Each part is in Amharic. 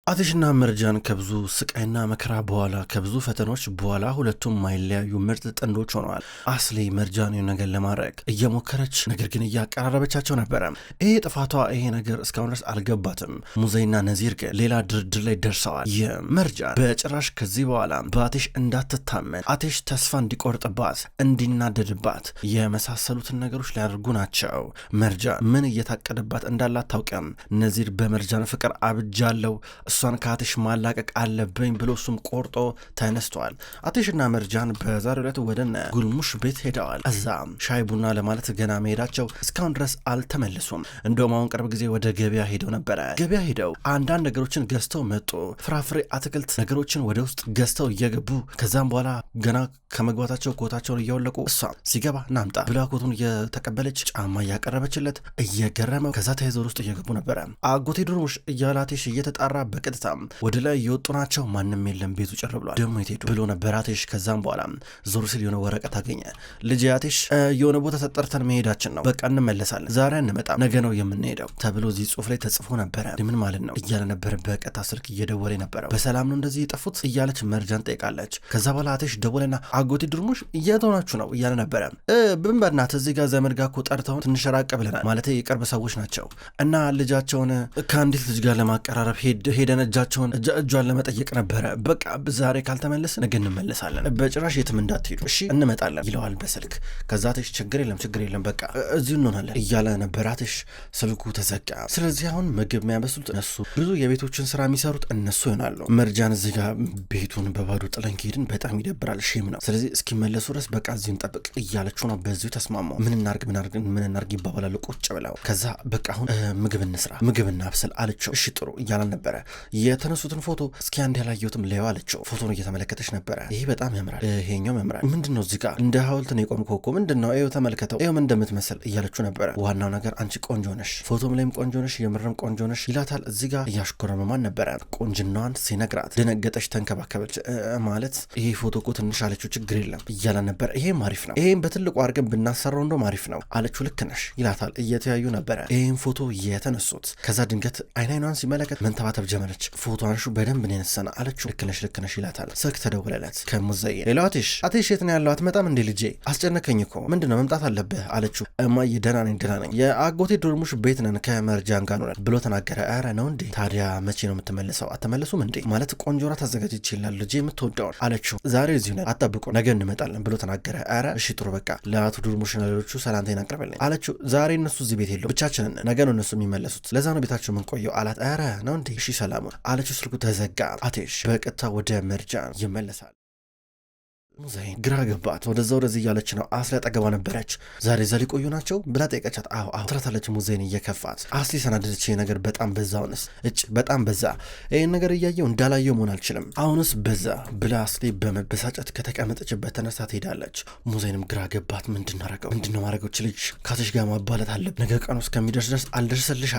አትሽና መርጃን ከብዙ ስቃይና መከራ በኋላ ከብዙ ፈተኖች በኋላ ሁለቱም ማይለያዩ ምርጥ ጥንዶች ሆነዋል። አስሊ መርጃን ነገር ለማድረግ እየሞከረች ነገር ግን እያቀራረበቻቸው ነበረ። ይሄ ጥፋቷ ይሄ ነገር እስካሁን ድረስ አልገባትም። ሙዘይና ነዚር ግን ሌላ ድርድር ላይ ደርሰዋል። መርጃን በጭራሽ ከዚህ በኋላ በአቴሽ እንዳትታመን፣ አቴሽ ተስፋ እንዲቆርጥባት፣ እንዲናደድባት የመሳሰሉትን ነገሮች ሊያደርጉ ናቸው። መርጃን ምን እየታቀደባት እንዳላት ታውቅም። ነዚር በመርጃን ፍቅር አብጃለው እሷን ከአትሽ ማላቀቅ አለብኝ ብሎ እሱም ቆርጦ ተነስቷል። አትሽና መርጃን በዛሬው ዕለት ወደነ ጉልሙሽ ቤት ሄደዋል። እዛም ሻይ ቡና ለማለት ገና መሄዳቸው እስካሁን ድረስ አልተመለሱም። እንደውም አሁን ቅርብ ጊዜ ወደ ገበያ ሄደው ነበረ። ገበያ ሄደው አንዳንድ ነገሮችን ገዝተው መጡ። ፍራፍሬ፣ አትክልት ነገሮችን ወደ ውስጥ ገዝተው እየገቡ ከዛም በኋላ ገና ከመግባታቸው ኮታቸውን እያወለቁ እሷ ሲገባ ናምጣ ብላ ኮቱን እየተቀበለች ጫማ እያቀረበችለት እየገረመው ከዛ ተይዘው ውስጥ እየገቡ ነበረ። አጎቴ ድርሙሽ እያላቴሽ እየተጣራ በቀጥታ ወደ ላይ እየወጡ ናቸው። ማንም የለም፣ ቤቱ ጭር ብሏል። ደግሞ የት ሄዱ ብሎ ነበር አቴሽ። ከዛም በኋላ ዞር ሲል የሆነ ወረቀት አገኘ። ልጅ አቴሽ የሆነ ቦታ ተጠርተን መሄዳችን ነው፣ በቃ እንመለሳለን፣ ዛሬ አንመጣም፣ ነገ ነው የምንሄደው ተብሎ እዚህ ጽሁፍ ላይ ተጽፎ ነበረ። ምን ማለት ነው እያለ ነበር በቀጥታ ስልክ እየደወለ ነበረው። በሰላም ነው እንደዚህ የጠፉት እያለች መርጃን ጠይቃለች። ከዛ በኋላ አቴሽ ደወለና አጎቴ ድርሙሽ እየተሆናችሁ ነው እያለ ነበረ። ብን በእናትህ እዚህ ጋር ዘመድ ጋር እኮ ጠርተውን ትንሽ ራቅ ብለናል፣ ማለት የቅርብ ሰዎች ናቸው እና ልጃቸውን ከአንዲት ልጅ ጋር ለማቀራረብ ሄደን እጇን ለመጠየቅ ነበረ። በቃ ዛሬ ካልተመለስ ነገ እንመለሳለን፣ በጭራሽ የትም እንዳትሄዱ እሺ፣ እንመጣለን ይለዋል በስልክ። ከዛ አትሽ ችግር የለም በቃ እዚሁ እንሆናለን እያለ ነበር። አትሽ ስልኩ ተዘጋ። ስለዚህ አሁን ምግብ የሚያበስሉት እነሱ፣ ብዙ የቤቶችን ስራ የሚሰሩት እነሱ ይሆናሉ። መርጃን እዚህ ጋር ቤቱን በባዶ ጥለን ከሄድን በጣም ይደብራል፣ ሼም ነው። ስለዚህ እስኪመለሱ ድረስ በቃ እዚሁ እንጠብቅ እያለችው ነው። በዚሁ ተስማማው። ምን እናርግ ይባባላሉ ቁጭ ብለው። ከዛ በቃ አሁን ምግብ እንስራ፣ ምግብ እናብስል አለችው። እሺ ጥሩ እያላን ነበረ። የተነሱትን ፎቶ እስኪ አንድ ያላየሁትም ለየው አለችው። ፎቶን እየተመለከተች ነበረ። ይሄ በጣም ያምራል፣ ይሄኛው ያምራል፣ ምንድነው እዚህ ጋር እንደ ሐውልት ነው የቆምከው እኮ ምንድነው? ይኸው ተመልከተው፣ ይኸው ምን እንደምትመስል እያለችው ነበረ። ዋናው ነገር አንቺ ቆንጆ ነሽ፣ ፎቶም ላይም ቆንጆ ነሽ፣ የምርም ቆንጆ ነሽ ይላታል። እዚህ ጋር እያሽኮረመማን ነበረ። ቆንጅናዋን ሲነግራት ደነገጠች፣ ተንከባከበች። ማለት ይሄ ፎቶ እኮ ትንሽ አለችው። ችግር የለም እያላ ነበር። ይሄም አሪፍ ነው፣ ይሄም በትልቁ አድርገን ብናሰራው እንደውም አሪፍ ነው አለችው። ልክ ነሽ ይላታል። እየተያዩ ነበረ ይሄን ፎቶ የተነሱት። ከዛ ድንገት አይኗን ሲመለከት መንተባተብ ጀመረች። ፎቶ አንሹ በደንብ ነው የነሳና አለችው። ልክ ነሽ ይላታል። ስልክ ተደወለለት ከሙዘይ። ሌላው አቴሽ የት ነው ያለው? አትመጣም እንዴ ልጄ? አስጨነቀኝ እኮ ምንድነው መምጣት አለብህ አለችው። እማዬ ደህና ነኝ የአጎቴ ድርሙሽ ቤት ነን ከመርጃን ጋር ነው ብሎ ተናገረ። ኧረ ነው እንዴ? ታዲያ መቼ ነው የምትመለሰው? አትመለሱም እንዴ? ማለት ቆንጆ ራት አዘጋጅቼ ይችላል ልጄ የምትወደውን አለችው። ዛሬ እዚሁ ነን አትጠብቁ፣ ነገ እንመጣለን ብሎ ተናገረ። ኧረ እሺ ጥሩ በቃ ለአቶ ድርሙሽና ሌሎቹ ሰላምታዬን አቅርበልኝ አለችው። ዛሬ እነሱ እዚህ ቤት የለው ብቻችንን፣ ነገ ነው እነሱ የሚመለሱት፣ ለዛ ነው ቤታቸው ምን ቆየው አላት። ኧረ ነው እንዴ? እሺ ሰላሙን አለችው። ስልኩ ተዘጋ። አቴሽ በቀጥታ ወደ መርጃን ይመለሳል። ሙዘይ ግራ ገባት። ወደዚህ እያለች ነው። አስሊ አጠገቧ ነበረች። ዛሬ እዛ ሊቆዩ ናቸው ብላ ጠየቀቻት። አዎ ትላታለች ሙዘይን እየከፋት። አስሊ ሰናደደች። ይሄ ነገር በጣም በዛውንስ በጣም በዛ፣ ይህን ነገር እያየው እንዳላየው መሆን አልችልም፣ አሁንስ በዛ ብላ አስሊ በመበሳጨት ከተቀመጠችበት ተነሳ ትሄዳለች። ሙዘይንም ግራ ገባት። ምንድነው ማድረገው? ልጅ ካትሽ ጋር ማባለት አለብኝ፣ ነገ ቀኑ እስከሚደርስ ድረስ አልደርስልሽ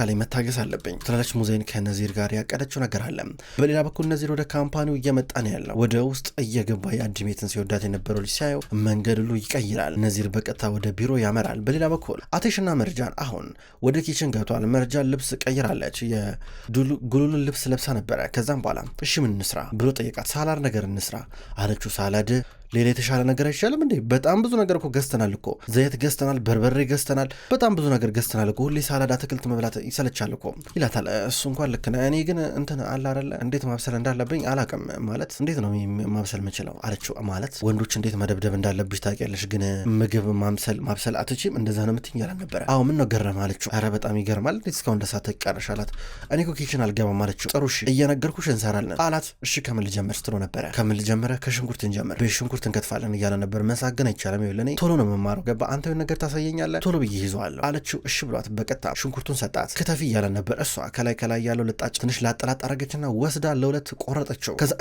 አለኝ፣ መታገስ አለብኝ ትላለች። ሙዘይን ከነዚር ጋር ያቀደችው ነገር አለ። በሌላ በኩል ነዚር ወደ ካምፓኒው እየመጣ ነው ያለው። ወደ ውስጥ እየገባ የአንድሜትን ሲወዳት የነበረው ልጅ ሲያየው መንገድ ሁሉ ይቀይራል። ነዚር በቀጥታ ወደ ቢሮ ያመራል። በሌላ በኩል አቴሽና መርጃን አሁን ወደ ኪችን ገብቷል። መርጃን ልብስ ቀይራለች። የጉሉልን ልብስ ለብሳ ነበረ። ከዛም በኋላ እሺ ምን እንስራ ብሎ ጠየቃት። ሳላድ ነገር እንስራ አለችው። ሳላድ ሌላ የተሻለ ነገር አይቻልም እንዴ? በጣም ብዙ ነገር እኮ ገዝተናል እኮ፣ ዘይት ገዝተናል፣ በርበሬ ገዝተናል፣ በጣም ብዙ ነገር ገዝተናል እኮ፣ ሁሌ ሳላድ አትክልት መብላት ይሰለቻል እኮ ይላታል። እሱ እንኳን ልክ ነህ፣ እኔ ግን እንትን አለ አይደለ እንዴት ማብሰል እንዳለብኝ አላውቅም፣ ማለት እንዴት ነው ማብሰል የምችለው አለችው። ማለት ወንዶች እንዴት መደብደብ እንዳለብሽ ታውቂያለሽ፣ ግን ምግብ ማብሰል አትችይም እንደዛ ነው የምትይኝ ያላል ነበረ። አዎ ምን ነው ገረመ አለችው። ኧረ በጣም ይገርማል፣ እንዴት እስካሁን እንደሳ ተቀረሽ አላት። እኔ እኮ ኪችን አልገባም አለችው። ጥሩ እሺ እየነገርኩሽ እንሰራለን አላት። እሺ ከምን ልጀምር ስትሎ ነበረ። ከምን ልጀምር? ከሽንኩርት እንጀምር፣ በሽንኩርት እንከትፋለን እያለ ነበር። መሳገን አይቻልም፣ ይኸውልህ ቶሎ ነው መማረው ገባ፣ አንተ የሆነ ነገር ታሳየኛለህ፣ ቶሎ ብዬ ይዘዋለሁ አለችው። እሺ ብሏት በቀጥታ ሽንኩርቱን ሰጣት። ክተፊ እያለ ነበር። እሷ ከላይ ያለው ልጣጭ ትንሽ ላጠላጥ አረገችና ወስዳ ለሁለት ቆረጠችው። ከዛ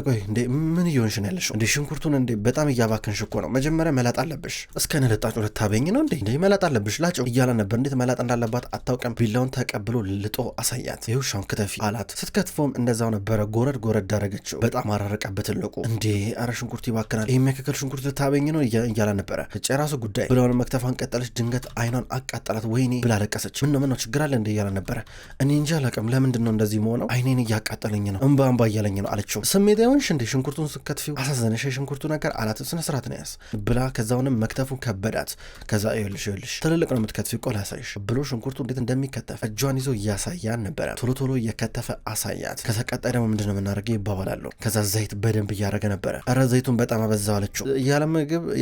ቆይ እንዴ ምን እየሆንሽ ነው ያለሽው እንዴ? ሽንኩርቱን እንዴ በጣም እያባከንሽ እኮ ነው፣ መጀመሪያ መላጥ አለብሽ፣ እስከነ ልጣጩ ልታበኝ ነው እንዴ መላጥ አለብሽ ላጨው እያለ ነበር። እንዴት መላጥ እንዳለባት አታውቅም። ቢላውን ተቀብሎ ልጦ አሳያት። ይኸው ሻውን ክተፊ አላት። ስትከትፎም እንደዛው ነበረ። ጎረድ አረገችው። በጣም አራረቀበት ልቁ። እንዴ አረ ሽንኩርት ሽንኩርት ይባክናል፣ ይሄ የሚያከከል ሽንኩርት ልታበኝ ነው እያለ ነበረ። የራሱ ጉዳይ ብለውን መክተፋን ቀጠለች። ድንገት አይኗን አቃጠላት። ወይኔ ብላ ለቀሰች። ምነው ችግር አለ እንደ እያለ ነበረ። እኔ እንጃ አላውቅም፣ ለምንድን ነው እንደዚህ መሆነው? አይኔን እያቃጠለኝ ነው፣ እንባ እያለኝ ነው አለችው። ስሜት አይሆንሽ እንዴ ሽንኩርቱን ስከትፊው አሳዘነሽ የሽንኩርቱ ነገር አላት። ስነ ስርዓት ነው ያዝ ብላ ከዛውንም መክተፉ ከበዳት። ከዛ ይኸውልሽ ትልልቅ ነው የምትከትፊው ቆላ ያሳይሽ ብሎ ሽንኩርቱ እንዴት እንደሚከተፍ እጇን ይዞ እያሳያን ነበረ። ቶሎ እየከተፈ አሳያት። ከዛ ቀጣይ ደግሞ ምንድን ነው የምናደርገው ይባባላሉ። ከዛ ዘይት በደንብ እያደረገ ነበረ። ኧረ ዘይቱን በጣም አበዛው አለችው።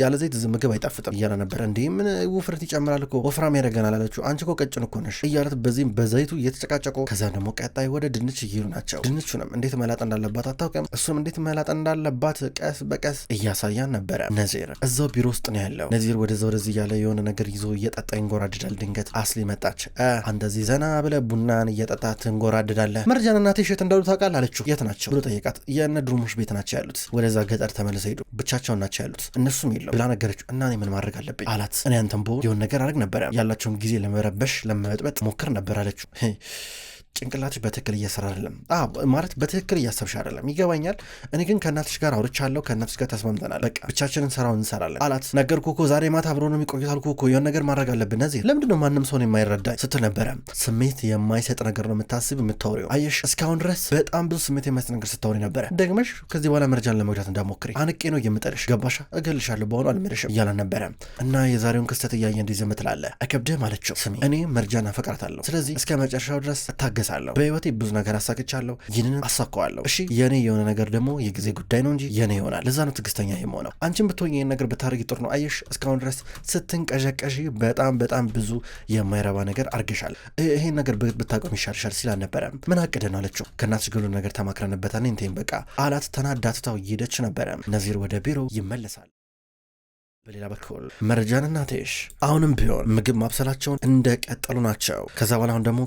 ያለ ዘይት ምግብ አይጣፍጥም እያለ ነበረ። እንዲህ ምን ውፍረት ይጨምራል እኮ ወፍራም ያደርገናል አለችው። አንቺ እኮ ቀጭን እኮ ነሽ እያለት በዚህም በዘይቱ እየተጨቃጨቁ ከዛ ደግሞ ቀጣይ ወደ ድንች እየሄዱ ናቸው። ድንቹንም እንዴት መላጥ እንዳለባት አታውቅም። እሱም እንዴት መላጥ እንዳለባት ቀስ በቀስ እያሳያን ነበረ። ነዚር እዛው ቢሮ ውስጥ ነው ያለው። ነዚር ወደዚህ እያለ የሆነ ነገር ይዞ እየጠጣ ይንጎራድዳል። ድንገት አስሊ መጣች። እንደዚህ ዘና ብለ ቡናን እየጠጣ ትንጎራድዳለህ። መርጃን እናቴ ሸት እንዳሉ ታውቃለህ አለችው። የት ናቸው ብሎ ጠየቃት። የነ ድሩሞች ቤት ናቸው ያሉት። ወደዛ ገጠር ተመልሰው ሄዱ። ብቻቸውን ናቸው ያሉት። እነሱም የለው ብላ ነገረችው። እና እኔ ምን ማድረግ አለብኝ አላት። እኔ አንተም ቦ የሆነ ነገር አድርግ ነበረ ያላቸውን ጊዜ ለመረበሽ ለመበጥበጥ ሞክር ነበር አለችው። ጭንቅላትሽ በትክክል እየሰራ አይደለም ማለት በትክክል እያሰብሽ አይደለም ይገባኛል። እኔ ግን ከእናትሽ ጋር አውርቻለሁ፣ ከእናትሽ ጋር ተስማምተናል። በቃ ብቻችንን ስራውን እንሰራለን አላት። ነገርኩ እኮ ዛሬ ማታ አብሮ ነው የሚቆዩት አልኩ እኮ የሆነ ነገር ማድረግ አለብን። እነዚህ ለምንድነው ማንም ሰውን የማይረዳኝ ስትል ነበረ። ስሜት የማይሰጥ ነገር ነው የምታስብ የምታወሪው። አየሽ እስካሁን ድረስ በጣም ብዙ ስሜት የማይሰጥ ነገር ስታወሪ ነበረ። ደግመሽ ከዚህ በኋላ መርጃን ለመጉዳት እንዳሞክሪ አንቄ ነው የምጠልሽ ገባሻ? እገልሻለሁ በሆኑ አልምርሽም እያለ ነበረ። እና የዛሬውን ክስተት እያየ እንዲዘም ትላለህ አይከብድህም አለችው። ስሚ እኔ መርጃን አፈቅራታለሁ፣ ስለዚህ እስከ መጨረሻው ድረስ እታገሳለሁ። በህይወቴ ብዙ ነገር አሳክቻለሁ፣ ይህንን አሳካዋለሁ። እሺ የኔ የሆነ ነገር ደግሞ የጊዜ ጉዳይ ነው እንጂ የኔ ይሆናል። ለዛ ነው ትዕግስተኛ የምሆነው። አንቺም ብትሆኝ ይህን ነገር ብታደርጊ ጥሩ ነው። አየሽ እስካሁን ድረስ ስትንቀዠቀዢ በጣም ብዙ የማይረባ ነገር አርገሻል። ይሄን ነገር ብታቆም ይሻልሻል ሲል አልነበረ። ምን አቅደ ነው አለችው። ከእናትሽ ግሉ ነገር ተማክረንበታል እንቴም በቃ አላት። ተናዳትታው እየሄደች ነበረ። ነዚር ወደ ቢሮ ይመለሳል። በሌላ በኩል መርጃንና ቴሽ አሁንም ቢሆን ምግብ ማብሰላቸውን እንደቀጠሉ ናቸው። ከዛ በኋላ አሁን ደግሞ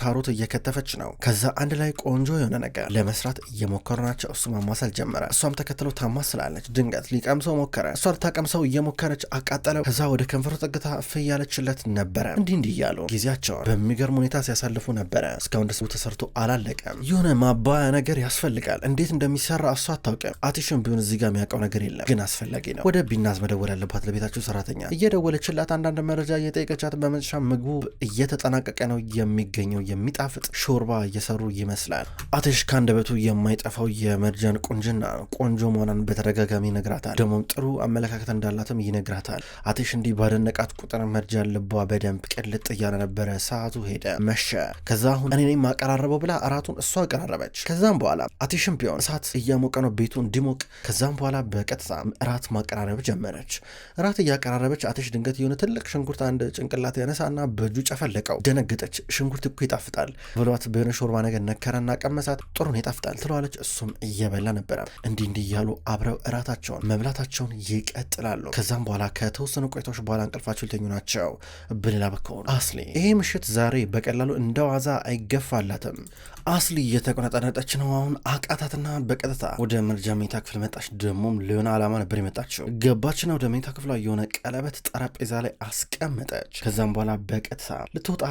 ካሮት እየከተፈች ነው። ከዛ አንድ ላይ ቆንጆ የሆነ ነገር ለመስራት እየሞከሩ ናቸው። እሱ ማማሰል ጀመረ። እሷም ተከትሎ ታማስላለች። ድንገት ሊቀምሰው ሞከረ። እሷ ልታቀምሰው እየሞከረች አቃጠለው። ከዛ ወደ ከንፈሩ ጠግታ እያለችለት ነበረ። እንዲህ እያሉ ጊዜያቸውን በሚገርም ሁኔታ ሲያሳልፉ ነበረ። እስካሁን ድረስ ተሰርቶ አላለቀም። የሆነ ማባያ ነገር ያስፈልጋል። እንዴት እንደሚሰራ እሷ አታውቅም። አቲሽም ቢሆን እዚህ ጋር የሚያውቀው ነገር የለም፣ ግን አስፈላጊ ነው። ወደ ቢናዝ መደወል ያለባት ለቤታቸው ሰራተኛ እየደወለችላት አንዳንድ መረጃ እየጠየቀቻት በመጨረሻ ምግቡ እየተጠናቀቀ ነው የሚገኘው። የሚጣፍጥ ሾርባ እየሰሩ ይመስላል። አቴሽ ካንደበቱ የማይጠፋው የመርጃን ቁንጅና ቆንጆ መሆኗን በተደጋጋሚ ይነግራታል። ደግሞም ጥሩ አመለካከት እንዳላትም ይነግራታል። አቴሽ እንዲህ ባደነቃት ቁጥር መርጃን ልቧ በደንብ ቅልጥ እያለ ነበረ። ሰዓቱ ሄደ፣ መሸ። ከዛ አሁን እኔ ነኝ ማቀራረበው ብላ እራቱን እሷ አቀራረበች። ከዛም በኋላ አቴሽም ቢሆን እሳት እያሞቀ ነው ቤቱ እንዲሞቅ። ከዛም በኋላ በቀጥታ እራት ማቀራረብ ጀመረች። እራት እያቀራረበች አቴሽ ድንገት የሆነ ትልቅ ሽንኩርት አንድ ጭንቅላት ያነሳና በእጁ ጨፈለቀው። ደነገጠች። ሽንኩርት እኮ ይጣፍጣል ብሏት በሆነ ሾርባ ነገር ነከረና ቀመሳት። ጥሩ ነው ይጣፍጣል ትለዋለች። እሱም እየበላ ነበረ። እንዲህ እያሉ አብረው እራታቸውን መብላታቸውን ይቀጥላሉ። ከዛም በኋላ ከተወሰኑ ቆይታዎች በኋላ እንቅልፋቸው ሊተኙ ናቸው። በሌላ በኩል አስሊ ይሄ ምሽት ዛሬ በቀላሉ እንደዋዛ አይገፋላትም። አስሊ እየተቆነጠነጠች ነው። አሁን አቃታትና በቀጥታ ወደ መርጃ መኝታ ክፍል መጣች። ደግሞም ለሆነ ዓላማ ነበር የመጣችው። ገባችና ወደ መኝታ ክፍሏ የሆነ ቀለበት ጠረጴዛ ላይ አስቀመጠች። ከዛም በኋላ በቀጥታ ልትወጣ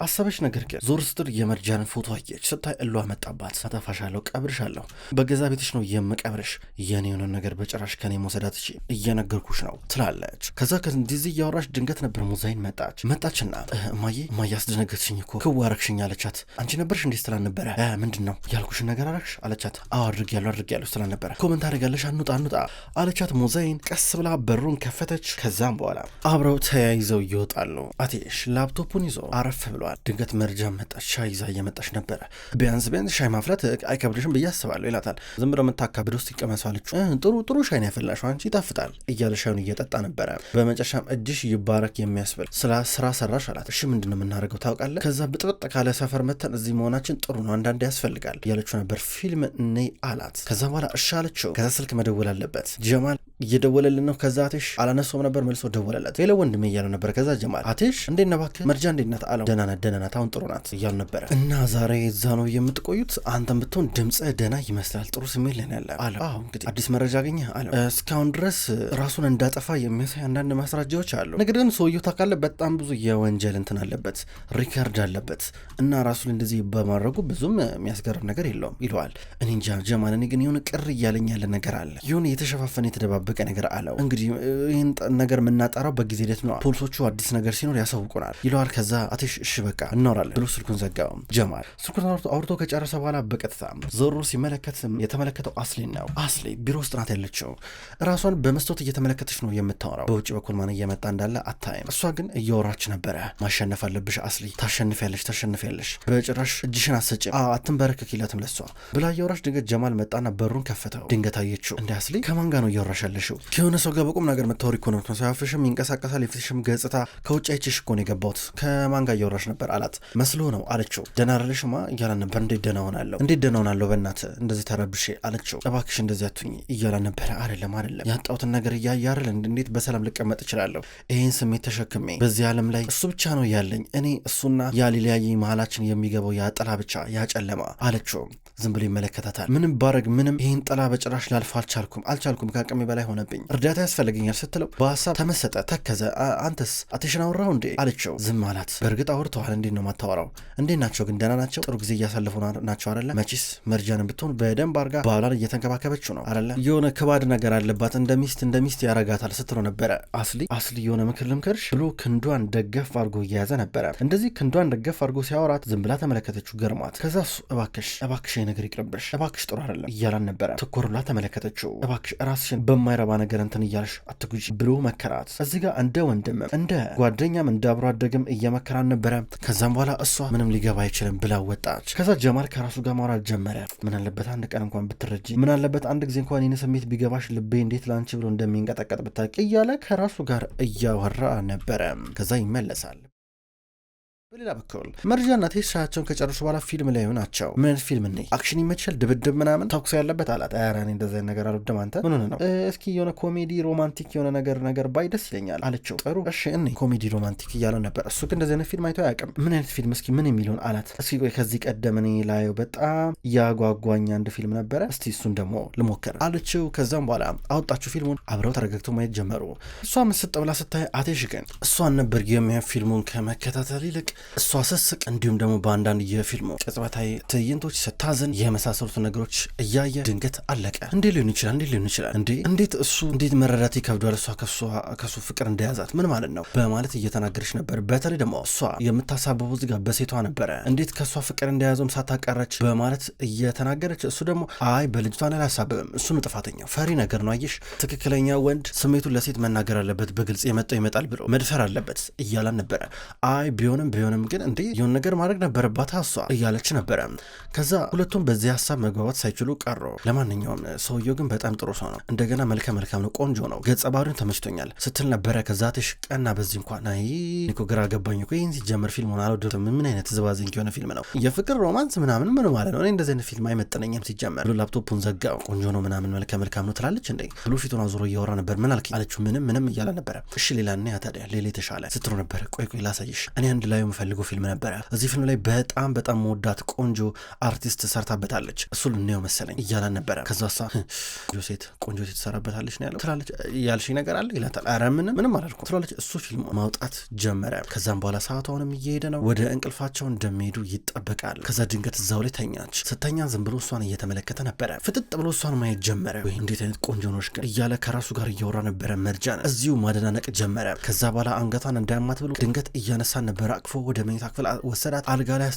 አሰበች። ነገር ግን ዞር ስትል የመርጃንን ፎቶ አየች። ስታይ እሏ መጣባት። አጠፋሻለሁ፣ ቀብርሻለሁ፣ በገዛ ቤትሽ ነው የምቀብርሽ። የኔ የሆነ ነገር በጭራሽ ከኔ መውሰዳት እየነገርኩሽ ነው ትላለች። ከዛ ከዚህ እያወራች ድንገት ነበር ሙዛይን መጣችና እማዬ አስደነገጥሽኝ እኮ ክዋረክሽኝ አለቻት። አንቺ ነበርሽ እንዴ ስትላ ነበረ። ምንድን ነው ያልኩሽን ነገር አረግሽ አለቻት። አዎ አድርጌያለሁ ስትላ ነበረ። ኮመንት አድርጋለሽ አንውጣ አለቻት። ሙዛይን ቀስ ብላ በሩን ከፈተች። ከዛም በኋላ አብረው ተያይዘው ይወጣሉ። አቴሽ ላፕቶፑን ይዞ አረፍ ብሏል። ድንገት መርጃ መጣች። ሻይ ይዛ እየመጣች ነበረ። ቢያንስ ሻይ ማፍላት አይከብድሽም ብዬ አስባለሁ ይላታል። ዝም ብሎ የምታካብድ ውስጥ ይቀመሷለች። ጥሩ ሻይ ነው ያፈላሽው አንቺ ይጣፍጣል እያለ ሻዩን እየጠጣ ነበረ። በመጨረሻም እጅሽ ይባረክ የሚያስብል ስራ ሰራሽ አላት። እሺ ምንድነው የምናደርገው ታውቃለህ? ከዛ ብጥብጥ ካለ ሰፈር መተን እዚህ መሆናችን ጥሩ ነው፣ አንዳንዴ ያስፈልጋል እያለችው ነበር። ፊልም ነይ አላት። ከዛ በኋላ እሺ አለችው። ከዛ ስልክ መደወል አለበት። ጀማል እየደወለልን ነው። ከዛ አቴሽ አላነሳውም ነበር። መልሶ ደወለለት። ሄሎ ወንድሜ እያለው ነበር። ከዛ ጀማል አቴሽ እንዴት ነህ እባክህ መርጃ እንዴት ናት አለው። ደህና ናት አሁን ጥሩ ናት እያሉ ነበረ። እና ዛሬ እዛ ነው የምትቆዩት? አንተም ብትሆን ድምፅህ ደህና ይመስላል ጥሩ ስሜት ላይ ያለ አለው። አዎ እንግዲህ አዲስ መረጃ አገኘ አለው። እስካሁን ድረስ ራሱን እንዳጠፋ የሚያሳይ አንዳንድ ማስረጃዎች አሉ። ነገር ግን ሰውየው ታውቃለህ በጣም ብዙ የወንጀል እንትን አለበት፣ ሪከርድ አለበት እና ራሱን እንደዚህ በማድረጉ ብዙም የሚያስገርም ነገር የለውም ይለዋል። እኔ እንጃ ጀማል፣ እኔ ግን የሆነ ቅር እያለኝ ያለ ነገር አለ፣ የሆነ የተሸፋፈነ የተደባበቀ ነገር አለው። እንግዲህ ይህን ነገር የምናጣራው በጊዜ ሂደት ነው። ፖሊሶቹ አዲስ ነገር ሲኖር ያሳውቁናል ይለዋል። ከዛ አቴሽ እሺ በቃ እናወራለን ብሎ ስልኩን ዘጋው። ጀማል ስልኩን አውርቶ ከጨረሰ በኋላ በቀጥታ ዞሮ ሲመለከት የተመለከተው አስሊን ነው። አስሊ ቢሮ ውስጥ ናት ያለችው። ራሷን በመስታወት እየተመለከተች ነው የምታወራው። በውጭ በኩል ማን እየመጣ እንዳለ አታይም። እሷ ግን እያወራች ነበረ። ማሸነፍ አለብሽ አስሊ፣ ታሸንፊያለሽ፣ በጭራሽ እጅሽን አትሰጪም፣ አትንበረከክ ይላትም ለሷ ብላ እያወራች ድንገት ጀማል መጣና በሩን ከፈተው። ድንገት አየችው። እንደ አስሊ ከማን ጋር ነው እያወራሽ ያለሽው? ከሆነ ሰው ጋር በቁም ነገር መታወሪ እኮ ነው። ሳያፍሽም ይንቀሳቀሳል፣ የፊትሽም ገጽታ ከውጭ አይችሽ እኮ ነው የገባሁት። ከማን ጋር እያወራሽ ነበር አላት። መስሎ ነው አለችው። ደህና አይደለሽማ እያላ ነበር። እንዴት ደህና ሆናለሁ በእናትህ እንደዚህ ተረብሼ አለችው። እባክሽ እንደዚህ አትሁኝ እያላ ነበረ። አይደለም ያጣሁትን ነገር እያየ አይደል እንዴት በሰላም ልቀመጥ እችላለሁ? ይህን ስሜት ተሸክሜ በዚህ ዓለም ላይ እሱ ብቻ ነው ያለኝ፣ እኔ እሱና ያ ሊለያየኝ መሀላችን የሚገባው ያ ጥላ ብቻ ያ ጨለማ አለችው። ዝም ብሎ ይመለከታታል። ምንም ባረግ ምንም ይህን ጥላ በጭራሽ ላልፍ አልቻልኩም፣ ከአቅሜ በላይ ሆነብኝ፣ እርዳታ ያስፈልገኛል ስትለው በሀሳብ ተመሰጠ፣ ተከዘ። አንተስ አቴሽን አወራው እንዴ አለችው። ዝም አላት። በእርግጥ አውርተዋል። እንዴት ነው ማታወራው? እንዴት ናቸው ግን? ደህና ናቸው? ጥሩ ጊዜ እያሳለፉ ናቸው አይደለ? መቼስ መርጃንን ብትሆን በደንብ አርጋ ባሏን እየተንከባከበችው ነው አይደለ? የሆነ ከባድ ነገር አለባት፣ እንደ ሚስት ያረጋታል ስትለው ነበረ። አስሊ የሆነ ምክር ልምከርሽ ብሎ ክንዷን ደገፍ አድርጎ እየያዘ ነበረ። እንደዚህ ክንዷን ደገፍ አድርጎ ሲያወራት ዝም ብላ ተመለከተችው ገርሟት። ከዛ እባክሽ ነገር ይቅርብሽ፣ እባክሽ ጥሩ አይደለም እያላን ነበረ። ትኩር ብላ ተመለከተችው። እባክሽ ራስሽን በማይረባ ነገር እንትን እያልሽ አትጉጂ ብሎ መከራት። እዚህ ጋር እንደ ወንድምም እንደ ጓደኛም እንደ አብሮ አደግም እየመከራን ነበረ። ከዛም በኋላ እሷ ምንም ሊገባ አይችልም ብላ ወጣች። ከዛ ጀማል ከራሱ ጋር ማውራት ጀመረ። ምን አለበት አንድ ቀን እንኳን ብትረጂ፣ ምን አለበት አንድ ጊዜ እንኳን የኔ ስሜት ቢገባሽ፣ ልቤ እንዴት ላንቺ ብሎ እንደሚንቀጠቀጥ ብታውቂ እያለ ከራሱ ጋር እያወራ ነበረ። ከዛ ይመለሳል። በሌላ በኩል መርጃና ቴስ ስራቸውን ከጨረሱ በኋላ ፊልም ላይ ናቸው። ምን አይነት ፊልም ነይ? አክሽን ይመችል? ድብድብ ምናምን ተኩስ ያለበት አላት። ኧረ እኔ እንደዛ ነገር አልወድም። አንተ ምን ሆነ ነው? እስኪ የሆነ ኮሜዲ ሮማንቲክ የሆነ ነገር ባይ ደስ ይለኛል አለችው። ጥሩ እሺ እኔ ኮሜዲ ሮማንቲክ እያለው ነበር። እሱ ግን እንደዚህ አይነት ፊልም አይቶ አያውቅም። ምን አይነት ፊልም እስኪ ምን የሚለውን አላት። እስኪ ቆይ ከዚህ ቀደም እኔ ላየው በጣም ያጓጓኝ አንድ ፊልም ነበረ፣ እስቲ እሱን ደግሞ ልሞክር አለችው። ከዛም በኋላ አወጣችሁ ፊልሙን። አብረው ተረጋግተው ማየት ጀመሩ። እሷ ምስጥ ብላ ስታይ አቴሽ ግን እሷን ነበር የሚያ ፊልሙን ከመከታተል ይልቅ እሷ ስስቅ እንዲሁም ደግሞ በአንዳንድ የፊልሙ ቅጽበታዊ ትዕይንቶች ስታዝን የመሳሰሉት ነገሮች እያየ ድንገት አለቀ። እንዴት ሊሆን ይችላል እንዴት መረዳት ይከብዷል። እሷ ከሱ ፍቅር እንደያዛት ምን ማለት ነው በማለት እየተናገረች ነበር። በተለይ ደግሞ እሷ የምታሳብበው እዚህ ጋር በሴቷ ነበረ። እንዴት ከእሷ ፍቅር እንደያዘውም ሳታቀረች በማለት እየተናገረች፣ እሱ ደግሞ አይ በልጅቷ ላይ አላሳብብም፣ እሱ ነው ጥፋተኛው፣ ፈሪ ነገር ነው። አየሽ ትክክለኛ ወንድ ስሜቱን ለሴት መናገር አለበት፣ በግልጽ የመጣው ይመጣል ብሎ መድፈር አለበት እያላን ነበረ። አይ ቢሆንም ግን እንዴ የሆነ ነገር ማድረግ ነበረባት እሷ እያለች ነበረ። ከዛ ሁለቱም በዚህ ሀሳብ መግባባት ሳይችሉ ቀሩ። ለማንኛውም ሰውየው ግን በጣም ጥሩ ሰው ነው፣ እንደገና መልካም ነው፣ ቆንጆ ነው፣ ገጸ ባህሪውን ተመችቶኛል ስትል ነበረ። ከዛ ትሽ ቀና በዚህ እንኳን አይ እኮ ግራ ገባኝ እኮ ይህን ሲጀመር ፊልሙን አልወደድኩትም፣ ምን አይነት ዝባዝንክ የሆነ ፊልም ነው፣ የፍቅር ሮማንስ ምናምን ምን ማለት ነው፣ እኔ እንደዚህ አይነት ፊልም አይመጥነኝም ሲጀመር ብሎ ላፕቶፑን ዘጋው። ቆንጆ ነው ምናምን መልካም ነው ትላለች እንዴ ብሎ ፊቱን አዙሮ እያወራ ነበር። ምን አልክ አለችው። ምንም እያለ ነበረ። እሺ ሌላ እና ታዲያ ሌላ የተሻለ ስትሮ ነበረ። ቆይ ላሳይሽ፣ እኔ አንድ ላይ የምፈልገው ፊልም ነበረ። እዚህ ፊልም ላይ በጣም መወዳት ቆንጆ አርቲስት ሰርታበታለች፣ እሱ ልናየው መሰለኝ እያላን ነበረ። ከዛ ሳ ቆንጆ ሴት ትሰራበታለች ነው ያለው ትላለች። ያልሽ ነገር አለ ይላታል። ኧረ ምንም አላልኩም ትላለች። እሱ ፊልም ማውጣት ጀመረ። ከዛም በኋላ ሰዓቷንም እየሄደ ነው፣ ወደ እንቅልፋቸው እንደሚሄዱ ይጠበቃል። ከዛ ድንገት እዛው ላይ ተኛች። ስተኛ ዝም ብሎ እሷን እየተመለከተ ነበረ። ፍጥጥ ብሎ እሷን ማየት ጀመረ። ወይ እንዴት አይነት ቆንጆ ነሽ ግን እያለ ከራሱ ጋር እያወራ ነበረ። መርጃን እዚሁ ማደናነቅ ጀመረ። ከዛ በኋላ አንገቷን እንዳያማት ብሎ ድንገት እያነሳን ነበረ። አቅፎ ወደ መኝታ ክፍል ወሰዳት። አልጋ ላይ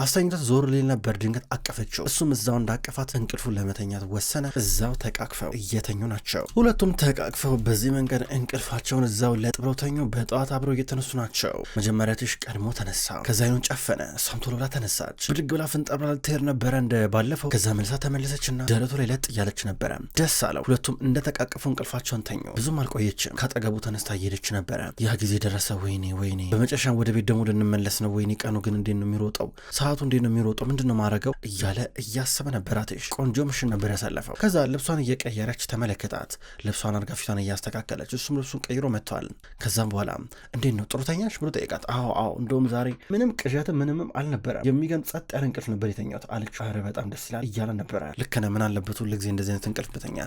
አስተኛት ዞር ሊል ነበር። ድንገት አቀፈችው። እሱም እዛው እንዳቀፋት እንቅልፉን ለመተኛት ወሰነ። እዛው ተቃቅፈው እየተኙ ናቸው። ሁለቱም ተቃቅፈው በዚህ መንገድ እንቅልፋቸውን እዛው ለጥብረው ተኙ። በጠዋት አብረው እየተነሱ ናቸው። መጀመሪያ ትሽ ቀድሞ ተነሳ። ከዛ አይኑን ጨፈነ። እሷም ቶሎ ብላ ተነሳች። ብድግ ብላ ፍንጠብራ ልትሄድ ነበረ እንደ ባለፈው። ከዛ መልሳ ተመለሰችና ደረቱ ላይ ለጥ እያለች ነበረ። ደስ አለው። ሁለቱም እንደተቃቀፉ እንቅልፋቸውን ተኙ። ብዙም አልቆየችም። ካጠገቡ ተነስታ እየሄደች ነበረ። ያ ጊዜ ደረሰ። ወይኔ በመጨረሻም ወደ ቤት ደግሞ ልመለስ ነው። ወይኔ ቀኑ ግን እንዴት ነው የሚሮጠው? ሰዓቱ እንዴት ነው የሚሮጠው? ምንድን ነው ማድረገው እያለ እያሰበ ነበር። አቴሽ ቆንጆ ምሽት ነበር ያሳለፈው። ከዛ ልብሷን እየቀየረች ተመለከታት። ልብሷን አድርጋ ፊቷን እያስተካከለች እሱም ልብሱን ቀይሮ መጥተዋል። ከዛም በኋላ እንዴት ነው ጥሩ ተኛሽ ብሎ ጠይቃት። አዎ እንደውም ዛሬ ምንም ቅዠት ምንምም አልነበረም፣ የሚገርም ጸጥ ያለ እንቅልፍ ነበር የተኛሁት አለች። ኧረ በጣም ደስ ይላል እያለ ነበረ። ልክ ነህ ምን አለበት ሁሉ ጊዜ እንደዚህ አይነት እንቅልፍ ብተኛ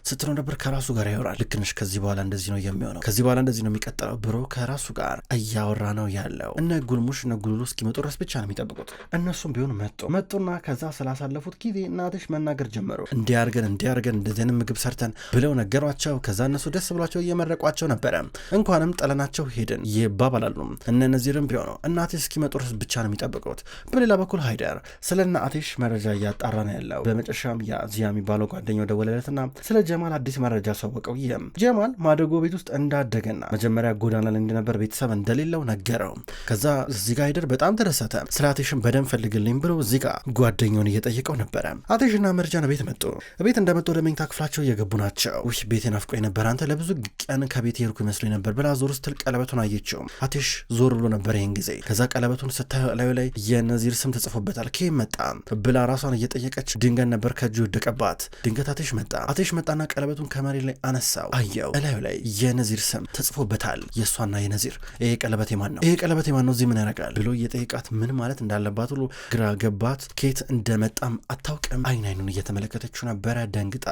ስትለው ነበር። ከራሱ ጋር ያወራል። ልክ ነሽ፣ ከዚህ በኋላ እንደዚህ ነው የሚሆነው፣ ከዚህ በኋላ እንደዚህ ነው የሚቀጥለው ብሎ ከራሱ ጋር እያወራ ነው ያለው። እነ ጉልሙሽ እነ ጉልሉ እስኪመጡ ድረስ ብቻ ነው የሚጠብቁት። እነሱም ቢሆን መጡና ከዛ ስላሳለፉት ጊዜ እናትሽ መናገር ጀመሩ። እንዲያርገን እንደዚህ አይነት ምግብ ሰርተን ብለው ነገሯቸው። ከዛ እነሱ ደስ ብሏቸው እየመረቋቸው ነበረ። እንኳንም ጠለናቸው ሄድን ይባባላሉ። እነዚህም ቢሆኑ እናትሽ እስኪመጡ ድረስ ብቻ ነው የሚጠብቁት። በሌላ በኩል ሃይደር ስለ እናትሽ መረጃ እያጣራ ነው ያለው። በመጨረሻም ዚያ የሚባለው ጓደኛው ደወለለትና ስለ ጀማል አዲስ መረጃ አሳወቀው። ይህም ጀማል ማደጎ ቤት ውስጥ እንዳደገና መጀመሪያ ጎዳና ላይ እንደነበር ቤተሰብ እንደሌለው ነገረው። ከዛ እዚህ ጋር ሃይደር በጣም ተደሰተ። ስለ አቴሽን በደንብ ፈልግልኝ ብሎ እዚህ ጋር ጓደኛውን እየጠየቀው ነበረ። አቴሽና መርጃን ቤት መጡ። ቤት እንደመጡ ወደ መኝታ ክፍላቸው እየገቡ ናቸው። ውይ ቤቴ ናፍቆኝ ነበር፣ አንተ ለብዙ ቀን ከቤት የርኩ ይመስሉኝ ነበር ብላ ዞር ስትል ቀለበቱን አየችው። አቴሽ ዞር ብሎ ነበር ይህን ጊዜ። ከዛ ቀለበቱን ስታየው ላዩ ላይ የነዚር ስም ተጽፎበታል። ኬ መጣ ብላ ራሷን እየጠየቀች ድንገት ነበር ከእጁ ወደቀባት። ድንገት አቴሽ መጣና ቀለበቱን ከመሬት ላይ አነሳው። አየው ላዩ ላይ የነዚር ስም ተጽፎበታል፣ የእሷና የነዚር። ይሄ ቀለበት የማን ነው? እዚህ ምን ያደርጋል ብሎ እየጠየቃት ምን ማለት እንዳለባት ሁሉ ግራ ገባት። ኬት እንደመጣም አታውቅም። አይኑን እየተመለከተችው ነበረ ደንግጣ።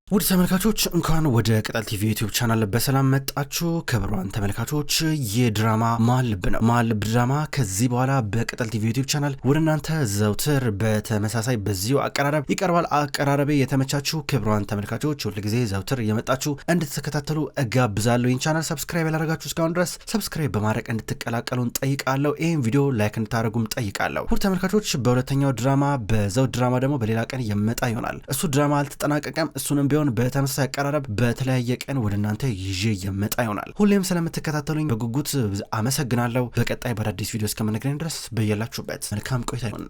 ውድ ተመልካቾች እንኳን ወደ ቅጠል ቲቪ ዩቲዩብ ቻናል በሰላም መጣችሁ። ክቡራን ተመልካቾች የድራማ መሀል ልብ ነው። መሀል ልብ ድራማ ከዚህ በኋላ በቅጠል ቲቪ ዩቲዩብ ቻናል ወደ እናንተ ዘውትር በተመሳሳይ በዚሁ አቀራረብ ይቀርባል። አቀራረቤ የተመቻችሁ ክቡራን ተመልካቾች ሁል ጊዜ ዘውትር እየመጣችሁ እንድትከታተሉ እጋብዛለሁ። ይህን ቻናል ሰብስክራይብ ያላደረጋችሁ እስካሁን ድረስ ሰብስክራይብ በማድረግ እንድትቀላቀሉን ጠይቃለሁ። ይህን ቪዲዮ ላይክ እንድታደርጉም ጠይቃለሁ። ውድ ተመልካቾች በሁለተኛው ድራማ በዘውድ ድራማ ደግሞ በሌላ ቀን የመጣ ይሆናል። እሱ ድራማ አልተጠናቀቀም። እሱንም ቢሆን በተመሳሳይ አቀራረብ በተለያየ ቀን ወደ እናንተ ይዤ የመጣ ይሆናል። ሁሌም ስለምትከታተሉኝ በጉጉት አመሰግናለሁ። በቀጣይ በአዳዲስ ቪዲዮ እስከምንገናኝ ድረስ በያላችሁበት መልካም ቆይታ ይሁን።